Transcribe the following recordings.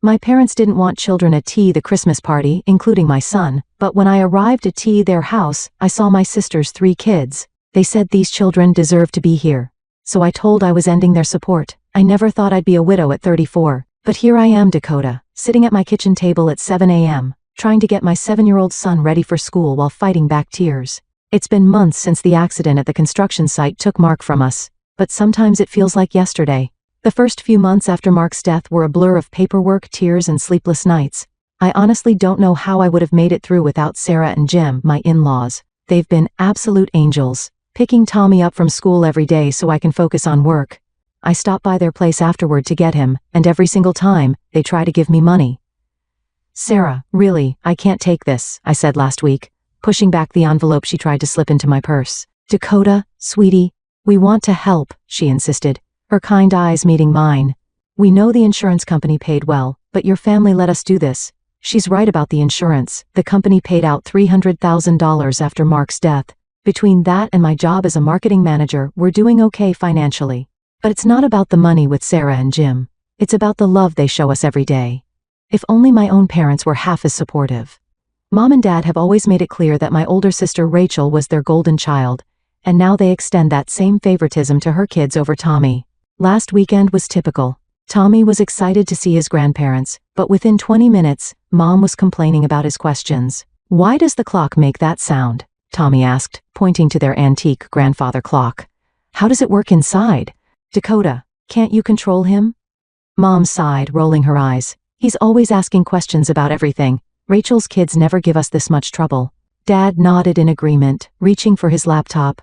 My parents didn't want children at the Christmas party, including my son, but when I arrived at their house, I saw my sister's 3 kids. They said these children deserved to be here. So I told I was ending their support. I never thought I'd be a widow at 34. But here I am, Dakota, sitting at my kitchen table at 7 a.m., trying to get my 7-year-old son ready for school while fighting back tears. It's been months since the accident at the construction site took Mark from us, but sometimes it feels like yesterday. The first few months after Mark's death were a blur of paperwork, tears, and sleepless nights. I honestly don't know how I would have made it through without Sarah and Jim, my in-laws. They've been absolute angels, picking Tommy up from school every day so I can focus on work. I stop by their place afterward to get him, and every single time, they try to give me money. Sarah, really, I can't take this, I said last week, pushing back the envelope she tried to slip into my purse. Dakota, sweetie, we want to help, she insisted, her kind eyes meeting mine. We know the insurance company paid well, but your family let us do this. She's right about the insurance. The company paid out $300,000 after Mark's death. Between that and my job as a marketing manager, we're doing okay financially. But it's not about the money with Sarah and Jim. It's about the love they show us every day. If only my own parents were half as supportive. Mom and Dad have always made it clear that my older sister Rachel was their golden child, and now they extend that same favoritism to her kids over Tommy. Last weekend was typical. Tommy was excited to see his grandparents, but within 20 minutes, Mom was complaining about his questions. Why does the clock make that sound? Tommy asked, pointing to their antique grandfather clock. How does it work inside? Dakota, can't you control him? Mom sighed, rolling her eyes. He's always asking questions about everything. Rachel's kids never give us this much trouble. Dad nodded in agreement, reaching for his laptop.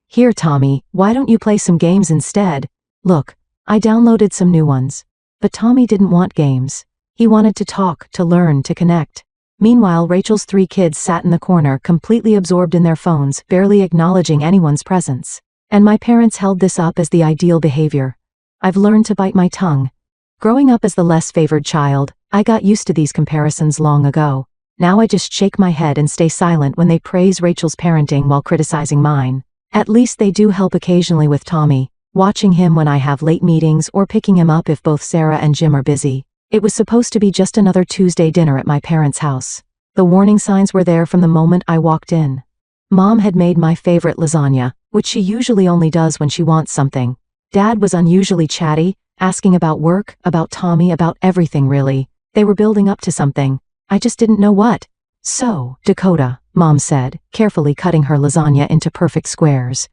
Here, Tommy, why don't you play some games instead? Look, I downloaded some new ones. But Tommy didn't want games. He wanted to talk, to learn, to connect. Meanwhile, Rachel's 3 kids sat in the corner, completely absorbed in their phones, barely acknowledging anyone's presence. And my parents held this up as the ideal behavior. I've learned to bite my tongue. Growing up as the less favored child, I got used to these comparisons long ago. Now I just shake my head and stay silent when they praise Rachel's parenting while criticizing mine. At least they do help occasionally with Tommy, watching him when I have late meetings or picking him up if both Sarah and Jim are busy. It was supposed to be just another Tuesday dinner at my parents' house. The warning signs were there from the moment I walked in. Mom had made my favorite lasagna, which she usually only does when she wants something. Dad was unusually chatty, asking about work, about Tommy, about everything really. They were building up to something. I just didn't know what. So, Dakota, Mom said, carefully cutting her lasagna into perfect squares.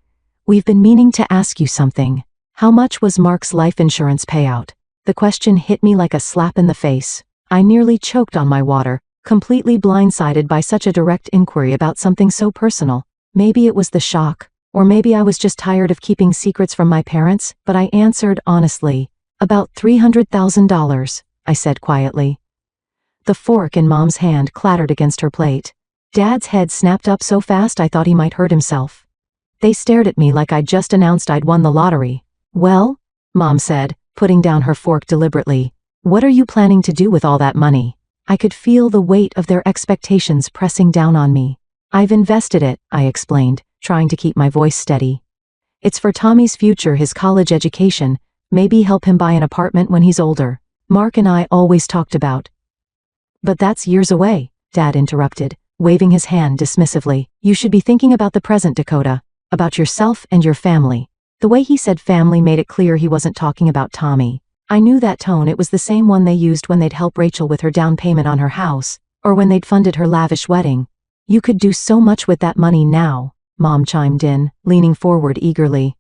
We've been meaning to ask you something. How much was Mark's life insurance payout? The question hit me like a slap in the face. I nearly choked on my water, completely blindsided by such a direct inquiry about something so personal. Maybe it was the shock, or maybe I was just tired of keeping secrets from my parents, but I answered honestly. About $300,000, I said quietly. The fork in Mom's hand clattered against her plate. Dad's head snapped up so fast I thought he might hurt himself. They stared at me like I'd just announced I'd won the lottery. Well, Mom said, putting down her fork deliberately, what are you planning to do with all that money? I could feel the weight of their expectations pressing down on me. I've invested it, I explained, trying to keep my voice steady. It's for Tommy's future, his college education, maybe help him buy an apartment when he's older. Mark and I always talked about. But that's years away, Dad interrupted, waving his hand dismissively. You should be thinking about the present, Dakota. About yourself and your family. The way he said family made it clear he wasn't talking about Tommy. I knew that tone. It was the same one they used when they'd help Rachel with her down payment on her house, or when they'd funded her lavish wedding. You could do so much with that money now, Mom chimed in, leaning forward eagerly.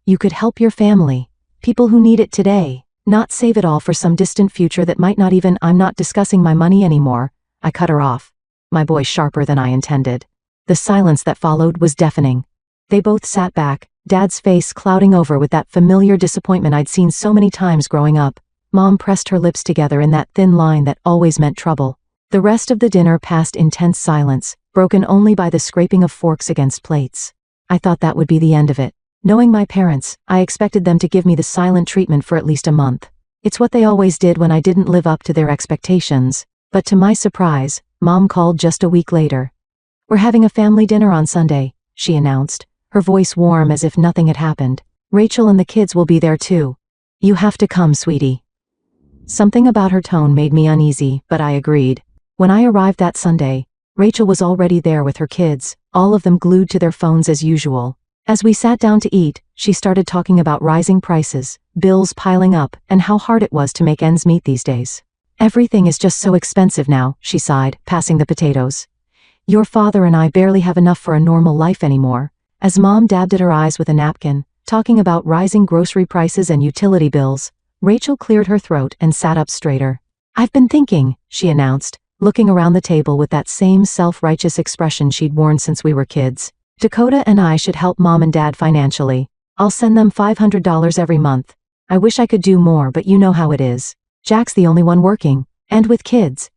You could help your family, people who need it today, not save it all for some distant future that might not even. I'm not discussing my money anymore, I cut her off, my voice sharper than I intended. The silence that followed was deafening. They both sat back, Dad's face clouding over with that familiar disappointment I'd seen so many times growing up. Mom pressed her lips together in that thin line that always meant trouble. The rest of the dinner passed intense silence, broken only by the scraping of forks against plates. I thought that would be the end of it. Knowing my parents, I expected them to give me the silent treatment for at least a month. It's what they always did when I didn't live up to their expectations. But to my surprise, Mom called just a week later. We're having a family dinner on Sunday, she announced, her voice warm as if nothing had happened. Rachel and the kids will be there too. You have to come, sweetie. Something about her tone made me uneasy, but I agreed. When I arrived that Sunday, Rachel was already there with her kids, all of them glued to their phones as usual. As we sat down to eat, she started talking about rising prices, bills piling up, and how hard it was to make ends meet these days. Everything is just so expensive now, she sighed, passing the potatoes. Your father and I barely have enough for a normal life anymore. As Mom dabbed at her eyes with a napkin, talking about rising grocery prices and utility bills, Rachel cleared her throat and sat up straighter. I've been thinking, she announced, looking around the table with that same self-righteous expression she'd worn since we were kids. Dakota and I should help Mom and Dad financially. I'll send them $500 every month. I wish I could do more, but you know how it is. Jack's the only one working, and with kids.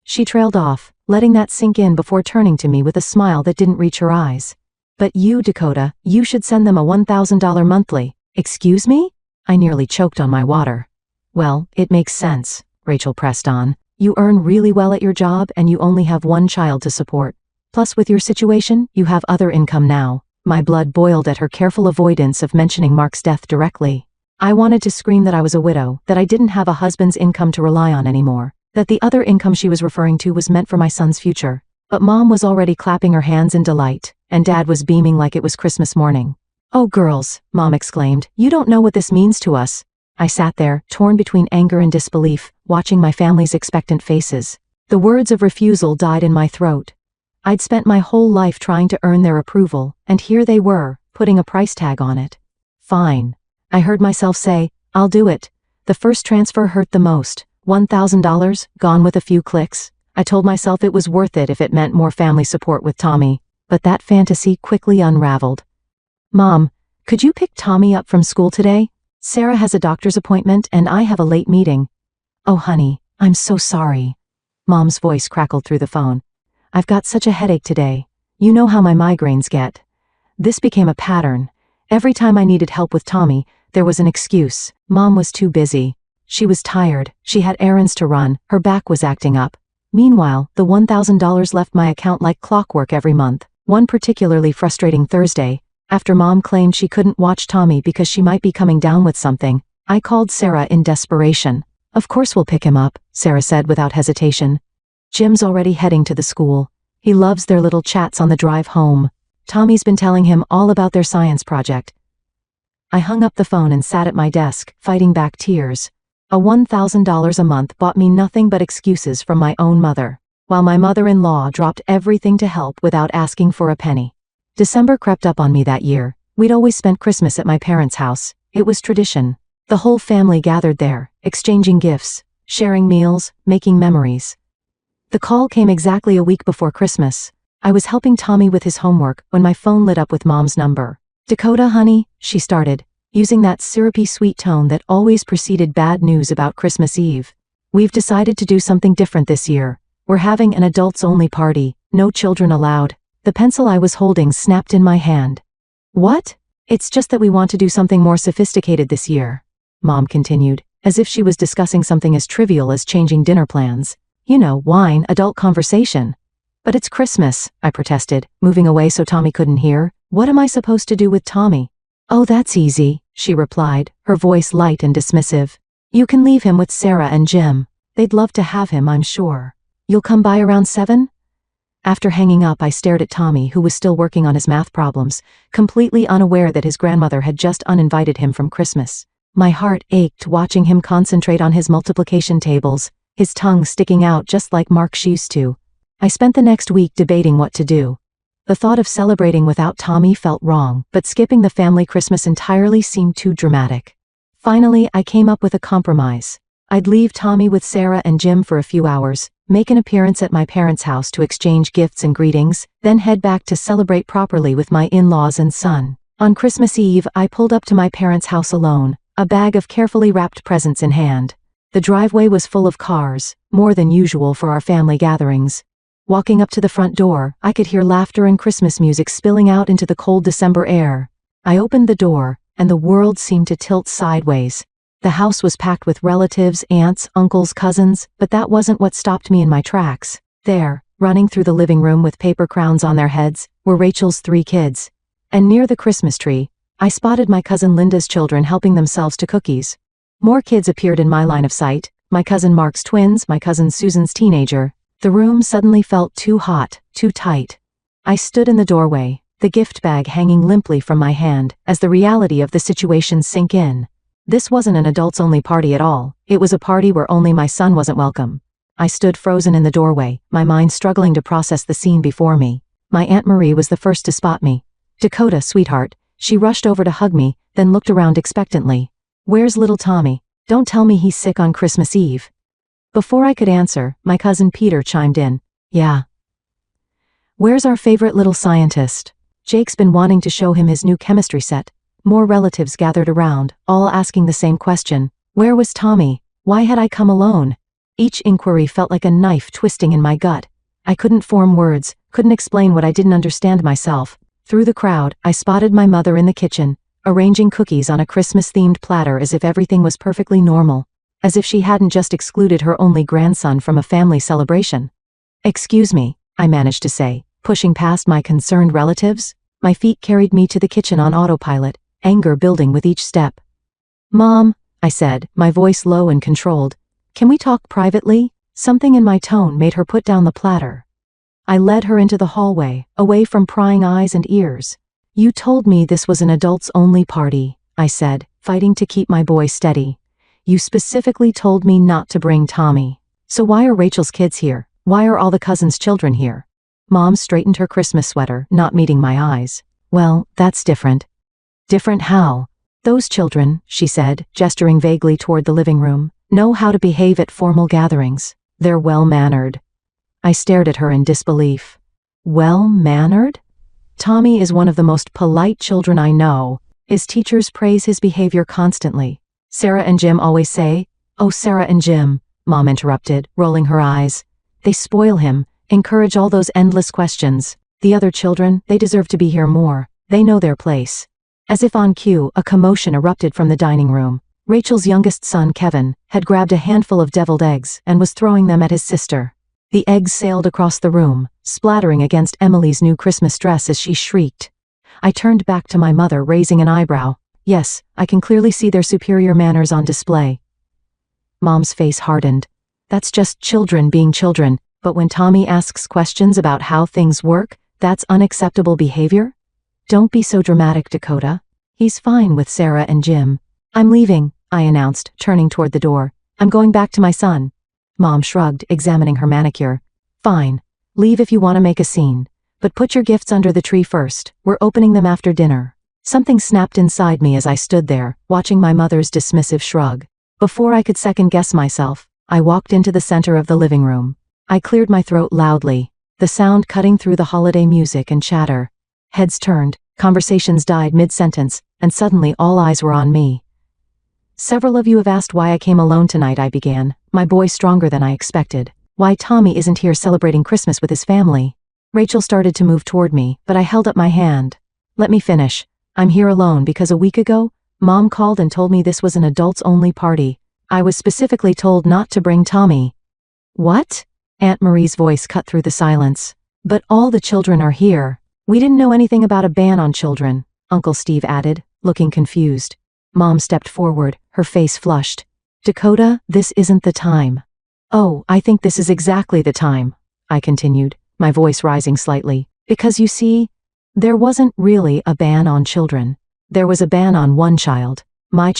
She trailed off, letting that sink in before turning to me with a smile that didn't reach her eyes. But you, Dakota, you should send them a $1,000 monthly. Excuse me? I nearly choked on my water. Well, it makes sense, Rachel pressed on. You earn really well at your job and you only have one child to support. Plus with your situation, you have other income now. My blood boiled at her careful avoidance of mentioning Mark's death directly. I wanted to scream that I was a widow, that I didn't have a husband's income to rely on anymore, that the other income she was referring to was meant for my son's future. But Mom was already clapping her hands in delight, and Dad was beaming like it was Christmas morning. Oh girls, Mom exclaimed, you don't know what this means to us. I sat there, torn between anger and disbelief, watching my family's expectant faces. The words of refusal died in my throat. I'd spent my whole life trying to earn their approval, and here they were, putting a price tag on it. Fine. I heard myself say, I'll do it. The first transfer hurt the most. $1,000, gone with a few clicks. I told myself it was worth it if it meant more family support with Tommy, but that fantasy quickly unraveled. Mom, could you pick Tommy up from school today? Sarah has a doctor's appointment and I have a late meeting. Oh honey, I'm so sorry. Mom's voice crackled through the phone. I've got such a headache today. You know how my migraines get. This became a pattern. Every time I needed help with Tommy, there was an excuse. Mom was too busy. She was tired, she had errands to run, her back was acting up. Meanwhile, the $1,000 left my account like clockwork every month. One particularly frustrating Thursday, after Mom claimed she couldn't watch Tommy because she might be coming down with something, I called Sarah in desperation. Of course we'll pick him up, Sarah said without hesitation. Jim's already heading to the school. He loves their little chats on the drive home. Tommy's been telling him all about their science project. I hung up the phone and sat at my desk, fighting back tears. A $1,000 a month bought me nothing but excuses from my own mother, while my mother-in-law dropped everything to help without asking for a penny. December crept up on me that year. We'd always spent Christmas at my parents' house. It was tradition. The whole family gathered there, exchanging gifts, sharing meals, making memories. The call came exactly a week before Christmas. I was helping Tommy with his homework when my phone lit up with Mom's number. Dakota, honey, she started, using that syrupy sweet tone that always preceded bad news about Christmas Eve. We've decided to do something different this year. We're having an adults-only party, no children allowed. The pencil I was holding snapped in my hand. What? It's just that we want to do something more sophisticated this year, Mom continued, as if she was discussing something as trivial as changing dinner plans. You know, wine, adult conversation. But it's Christmas, I protested, moving away so Tommy couldn't hear. What am I supposed to do with Tommy? Oh, that's easy, she replied, her voice light and dismissive. You can leave him with Sarah and Jim. They'd love to have him, I'm sure. You'll come by around 7? After hanging up, I stared at Tommy, who was still working on his math problems, completely unaware that his grandmother had just uninvited him from Christmas. My heart ached watching him concentrate on his multiplication tables, his tongue sticking out just like Mark's used to. I spent the next week debating what to do. The thought of celebrating without Tommy felt wrong, but skipping the family Christmas entirely seemed too dramatic. Finally, I came up with a compromise. I'd leave Tommy with Sarah and Jim for a few hours, make an appearance at my parents' house to exchange gifts and greetings, then head back to celebrate properly with my in-laws and son. On Christmas Eve, I pulled up to my parents' house alone, a bag of carefully wrapped presents in hand. The driveway was full of cars, more than usual for our family gatherings. Walking up to the front door, I could hear laughter and Christmas music spilling out into the cold December air. I opened the door, and the world seemed to tilt sideways. The house was packed with relatives, aunts, uncles, cousins, but that wasn't what stopped me in my tracks. There, running through the living room with paper crowns on their heads, were Rachel's 3 kids. And near the Christmas tree, I spotted my cousin Linda's children helping themselves to cookies. More kids appeared in my line of sight, my cousin Mark's twins, my cousin Susan's teenager. The room suddenly felt too hot, too tight. I stood in the doorway, the gift bag hanging limply from my hand, as the reality of the situation sank in. This wasn't an adults-only party at all. It was a party where only my son wasn't welcome. I stood frozen in the doorway, my mind struggling to process the scene before me. My Aunt Marie was the first to spot me. "Dakota, sweetheart." She rushed over to hug me, then looked around expectantly. "Where's little Tommy? Don't tell me he's sick on Christmas Eve." Before I could answer, my cousin Peter chimed in. "Yeah. Where's our favorite little scientist? Jake's been wanting to show him his new chemistry set." More relatives gathered around, all asking the same question. Where was Tommy? Why had I come alone? Each inquiry felt like a knife twisting in my gut. I couldn't form words, couldn't explain what I didn't understand myself. Through the crowd, I spotted my mother in the kitchen, arranging cookies on a Christmas-themed platter as if everything was perfectly normal, as if she hadn't just excluded her only grandson from a family celebration. "Excuse me," I managed to say, pushing past my concerned relatives. My feet carried me to the kitchen on autopilot, anger building with each step. "Mom," I said, my voice low and controlled, "can we talk privately?" Something in my tone made her put down the platter. I led her into the hallway, away from prying eyes and ears. "You told me this was an adults-only party," I said, fighting to keep my boy steady. "You specifically told me not to bring Tommy. So why are Rachel's kids here? Why are all the cousins' children here?" Mom straightened her Christmas sweater, not meeting my eyes. "Well, that's different." "Different how?" "Those children," she said, gesturing vaguely toward the living room, "know how to behave at formal gatherings. They're well-mannered." I stared at her in disbelief. Well-mannered? Tommy is one of the most polite children I know. His teachers praise his behavior constantly. Sarah and Jim always say, "Oh, Sarah and Jim," Mom interrupted, rolling her eyes. "They spoil him, encourage all those endless questions. The other children, they deserve to be here more. They know their place." As if on cue, a commotion erupted from the dining room. Rachel's youngest son, Kevin, had grabbed a handful of deviled eggs and was throwing them at his sister. The eggs sailed across the room, splattering against Emily's new Christmas dress as she shrieked. I turned back to my mother, raising an eyebrow. "Yes, I can clearly see their superior manners on display." Mom's face hardened. "That's just children being children, but when Tommy asks questions about how things work, that's unacceptable behavior? Don't be so dramatic, Dakota. He's fine with Sarah and Jim." "I'm leaving," I announced, turning toward the door. "I'm going back to my son." Mom shrugged, examining her manicure. "Fine. Leave if you want to make a scene. But put your gifts under the tree first. We're opening them after dinner." Something snapped inside me as I stood there, watching my mother's dismissive shrug. Before I could second-guess myself, I walked into the center of the living room. I cleared my throat loudly, the sound cutting through the holiday music and chatter. Heads turned, conversations died mid-sentence, and suddenly all eyes were on me. "Several of you have asked why I came alone tonight," I began, my boy stronger than I expected. "Why Tommy isn't here celebrating Christmas with his family." Rachel started to move toward me, but I held up my hand. "Let me finish. I'm here alone because a week ago, Mom called and told me this was an adults-only party. I was specifically told not to bring Tommy." "What?" Aunt Marie's voice cut through the silence. "But all the children are here." "We didn't know anything about a ban on children," Uncle Steve added, looking confused. Mom stepped forward, her face flushed. "Dakota, this isn't the time." "Oh, I think this is exactly the time," I continued, my voice rising slightly. "Because you see, there wasn't really a ban on children. There was a ban on one child, my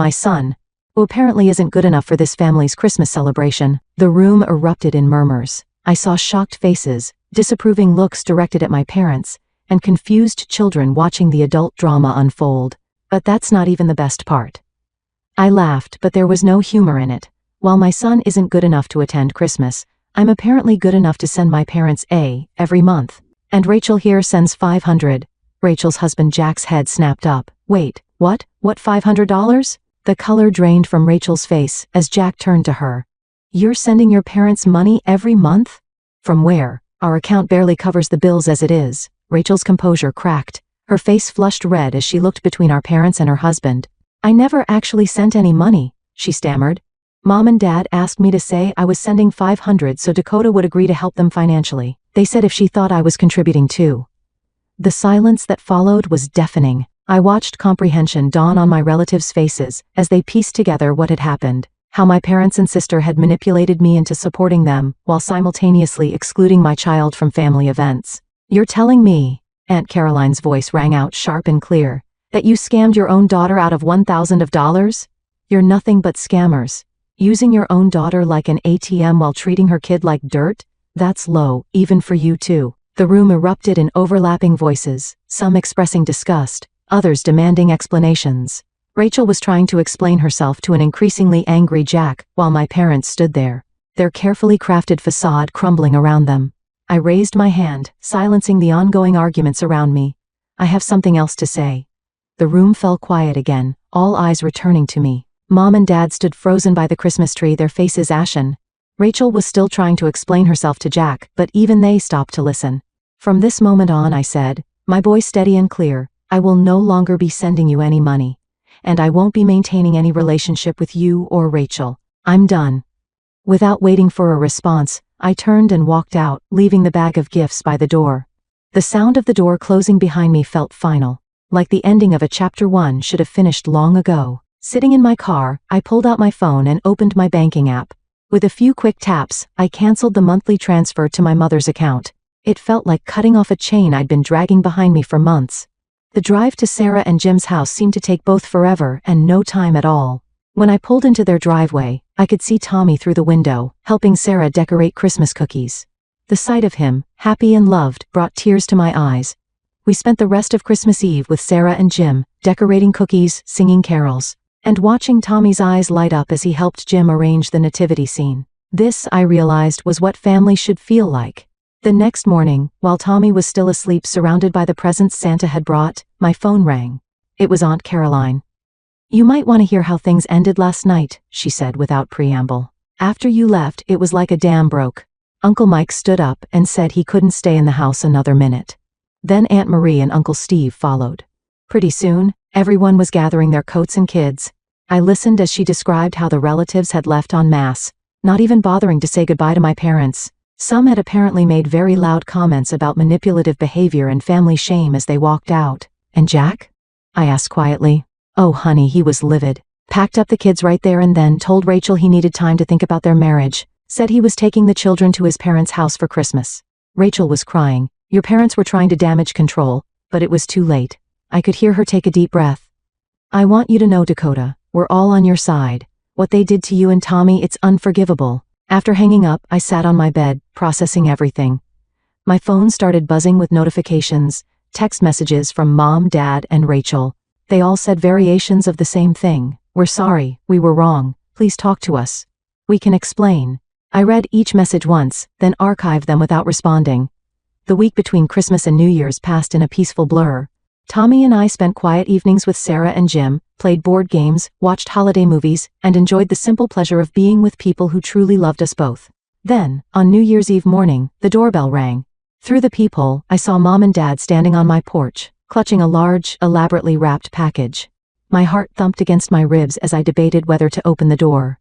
son, who apparently isn't good enough for this family's Christmas celebration." The room erupted in murmurs. I saw shocked faces, disapproving looks directed at my parents, and confused children watching the adult drama unfold. But that's not even the best part. I laughed, but there was no humor in it. While my son isn't good enough to attend Christmas, I'm apparently good enough to send my parents every month. And Rachel here sends $500. Rachel's husband Jack's head snapped up. "Wait, what? What $500? The color drained from Rachel's face as Jack turned to her. "You're sending your parents money every month? From where? Our account barely covers the bills as it is." Rachel's composure cracked. Her face flushed red as she looked between our parents and her husband. "I never actually sent any money," she stammered. "Mom and Dad asked me to say I was sending $500 so Dakota would agree to help them financially. They said if she thought I was contributing too." The silence that followed was deafening. I watched comprehension dawn on my relatives' faces as they pieced together what had happened. How my parents and sister had manipulated me into supporting them, while simultaneously excluding my child from family events. "You're telling me," Aunt Caroline's voice rang out sharp and clear, "that you scammed your own daughter out of $1,000? You're nothing but scammers. Using your own daughter like an ATM while treating her kid like dirt? That's low, even for you too." The room erupted in overlapping voices, some expressing disgust, others demanding explanations. Rachel was trying to explain herself to an increasingly angry Jack, while my parents stood there, their carefully crafted facade crumbling around them. I raised my hand, silencing the ongoing arguments around me. "I have something else to say." The room fell quiet again, all eyes returning to me. Mom and Dad stood frozen by the Christmas tree, their faces ashen. Rachel was still trying to explain herself to Jack, but even they stopped to listen. "From this moment on," I said, my voice steady and clear, "I will no longer be sending you any money. And I won't be maintaining any relationship with you or Rachel. I'm done." Without waiting for a response, I turned and walked out, leaving the bag of gifts by the door. The sound of the door closing behind me felt final, like the ending of a chapter 1 should have finished long ago. Sitting in my car, I pulled out my phone and opened my banking app. With a few quick taps, I canceled the monthly transfer to my mother's account. It felt like cutting off a chain I'd been dragging behind me for months. The drive to Sarah and Jim's house seemed to take both forever and no time at all. When I pulled into their driveway, I could see Tommy through the window, helping Sarah decorate Christmas cookies. The sight of him, happy and loved, brought tears to my eyes. We spent the rest of Christmas Eve with Sarah and Jim, decorating cookies, singing carols, and watching Tommy's eyes light up as he helped Jim arrange the nativity scene. This, I realized, was what family should feel like. The next morning, while Tommy was still asleep surrounded by the presents Santa had brought, my phone rang. It was Aunt Caroline. "You might want to hear how things ended last night," she said without preamble. "After you left, it was like a dam broke. Uncle Mike stood up and said he couldn't stay in the house another minute. Then Aunt Marie and Uncle Steve followed. Pretty soon, everyone was gathering their coats and kids. I listened as she described how the relatives had left en masse, not even bothering to say goodbye to my parents. Some had apparently made very loud comments about manipulative behavior and family shame as they walked out. "And Jack?" I asked quietly. "Oh honey, he was livid. Packed up the kids right there and then, told Rachel he needed time to think about their marriage, said he was taking the children to his parents' house for Christmas." Rachel was crying. "Your parents were trying to damage control, but it was too late." I could hear her take a deep breath. "I want you to know, Dakota, we're all on your side. What they did to you and Tommy, it's unforgivable." After hanging up, I sat on my bed, processing everything. My phone started buzzing with notifications, text messages from Mom, Dad, and Rachel. They all said variations of the same thing. "We're sorry, we were wrong, please talk to us. We can explain." I read each message once, then archived them without responding. The week between Christmas and New Year's passed in a peaceful blur. Tommy and I spent quiet evenings with Sarah and Jim, played board games, watched holiday movies, and enjoyed the simple pleasure of being with people who truly loved us both. Then, on New Year's Eve morning, the doorbell rang. Through the peephole, I saw Mom and Dad standing on my porch, clutching a large, elaborately wrapped package. My heart thumped against my ribs as I debated whether to open the door.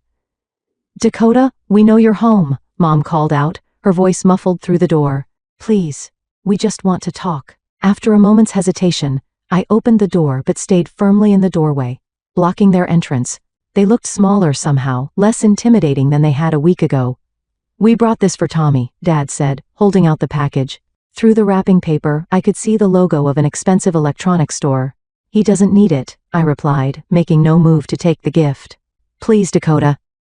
"Dakota, we know you're home," Mom called out, her voice muffled through the door. "Please, we just want to talk." After a moment's hesitation, I opened the door but stayed firmly in the doorway, blocking their entrance. They looked smaller somehow, less intimidating than they had a week ago. "We brought this for Tommy," Dad said, holding out the package. Through the wrapping paper, I could see the logo of an expensive electronics store. "He doesn't need it," I replied, making no move to take the gift. "Please, Dakota."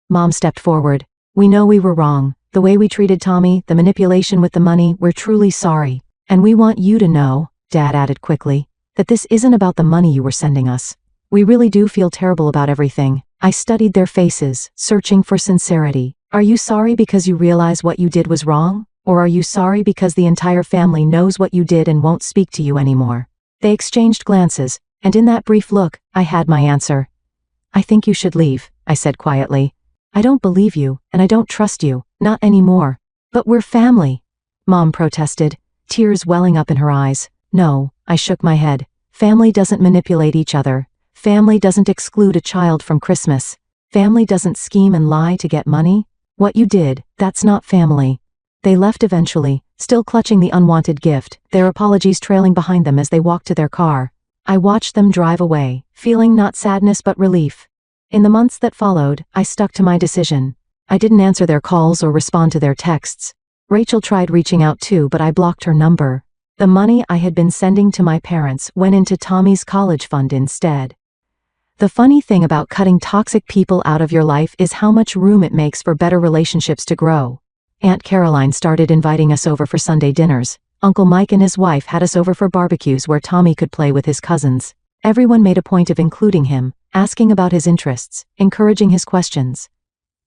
Mom stepped forward. "We know we were wrong. The way we treated Tommy, the manipulation with the money, we're truly sorry. And we want you to know," Dad added quickly, "that this isn't about the money you were sending us. We really do feel terrible about everything." I studied their faces, searching for sincerity. "Are you sorry because you realize what you did was wrong? Or are you sorry because the entire family knows what you did and won't speak to you anymore?" They exchanged glances, and in that brief look, I had my answer. "I think you should leave," I said quietly. "I don't believe you, and I don't trust you, not anymore." "But we're family," Mom protested, tears welling up in her eyes. "No," I shook my head. "Family doesn't manipulate each other. Family doesn't exclude a child from Christmas. Family doesn't scheme and lie to get money. What you did, that's not family." They left eventually, still clutching the unwanted gift, their apologies trailing behind them as they walked to their car. I watched them drive away, feeling not sadness but relief. In the months that followed, I stuck to my decision. I didn't answer their calls or respond to their texts. Rachel tried reaching out too, but I blocked her number. The money I had been sending to my parents went into Tommy's college fund instead. The funny thing about cutting toxic people out of your life is how much room it makes for better relationships to grow. Aunt Caroline started inviting us over for Sunday dinners. Uncle Mike and his wife had us over for barbecues where Tommy could play with his cousins. Everyone made a point of including him, asking about his interests, encouraging his questions.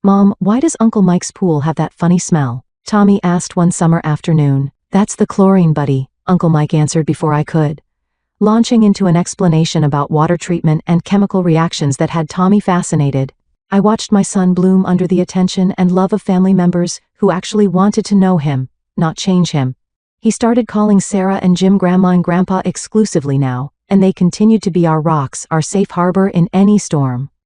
"Mom, why does Uncle Mike's pool have that funny smell?" Tommy asked one summer afternoon. "That's the chlorine, buddy," Uncle Mike answered before I could. Launching into an explanation about water treatment and chemical reactions that had Tommy fascinated, I watched my son bloom under the attention and love of family members who actually wanted to know him, not change him. He started calling Sarah and Jim Grandma and Grandpa exclusively now, and they continued to be our rocks, our safe harbor in any storm.